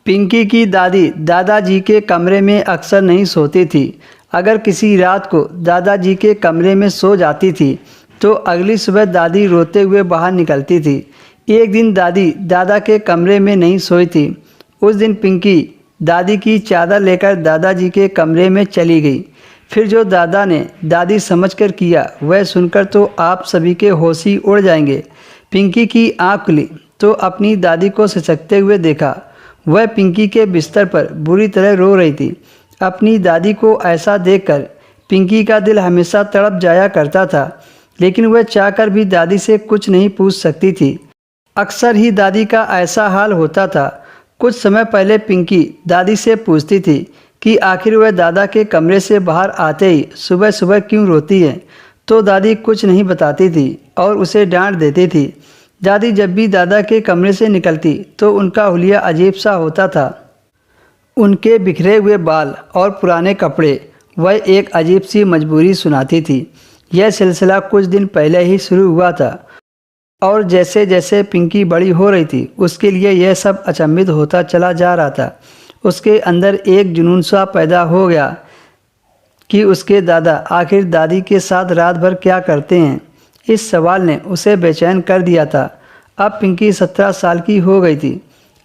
पिंकी की दादी दादाजी के कमरे में अक्सर नहीं सोती थी। अगर किसी रात को दादाजी के कमरे में सो जाती थी तो अगली सुबह दादी रोते हुए बाहर निकलती थी। एक दिन दादी दादा के कमरे में नहीं सोई थी। उस दिन पिंकी दादी की चादर लेकर दादाजी के कमरे में चली गई। फिर जो दादा ने दादी समझकर किया वह सुनकर तो आप सभी के होश ही उड़ जाएंगे। पिंकी की आँख खुली तो अपनी दादी को सिसकते हुए देखा। वह पिंकी के बिस्तर पर बुरी तरह रो रही थी। अपनी दादी को ऐसा देखकर पिंकी का दिल हमेशा तड़प जाया करता था, लेकिन वह चाहकर भी दादी से कुछ नहीं पूछ सकती थी। अक्सर ही दादी का ऐसा हाल होता था। कुछ समय पहले पिंकी दादी से पूछती थी कि आखिर वह दादा के कमरे से बाहर आते ही सुबह सुबह क्यों रोती है, तो दादी कुछ नहीं बताती थी और उसे डांट देती थी। दादी जब भी दादा के कमरे से निकलती तो उनका हुलिया अजीब सा होता था। उनके बिखरे हुए बाल और पुराने कपड़े वह एक अजीब सी मजबूरी सुनाती थी। यह सिलसिला कुछ दिन पहले ही शुरू हुआ था और जैसे जैसे पिंकी बड़ी हो रही थी उसके लिए यह सब अचंभित होता चला जा रहा था। उसके अंदर एक जुनून सा पैदा हो गया कि उसके दादा आखिर दादी के साथ रात भर क्या करते हैं। इस सवाल ने उसे बेचैन कर दिया था। अब पिंकी 17 साल की हो गई थी।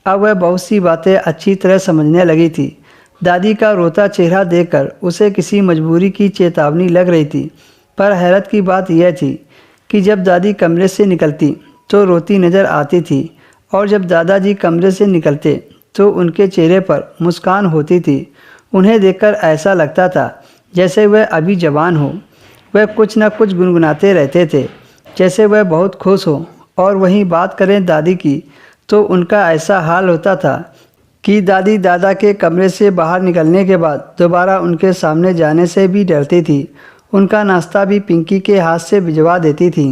अब वह बहुत सी बातें अच्छी तरह समझने लगी थी। दादी का रोता चेहरा देखकर उसे किसी मजबूरी की चेतावनी लग रही थी। पर हैरत की बात यह थी कि जब दादी कमरे से निकलती तो रोती नज़र आती थी और जब दादाजी कमरे से निकलते तो उनके चेहरे पर मुस्कान होती थी। उन्हें देखकर ऐसा लगता था जैसे वह अभी जवान हो। वह कुछ न कुछ गुनगुनाते रहते थे जैसे वह बहुत खुश हो। और वहीं बात करें दादी की तो उनका ऐसा हाल होता था कि दादी दादा के कमरे से बाहर निकलने के बाद दोबारा उनके सामने जाने से भी डरती थी। उनका नाश्ता भी पिंकी के हाथ से भिजवा देती थी।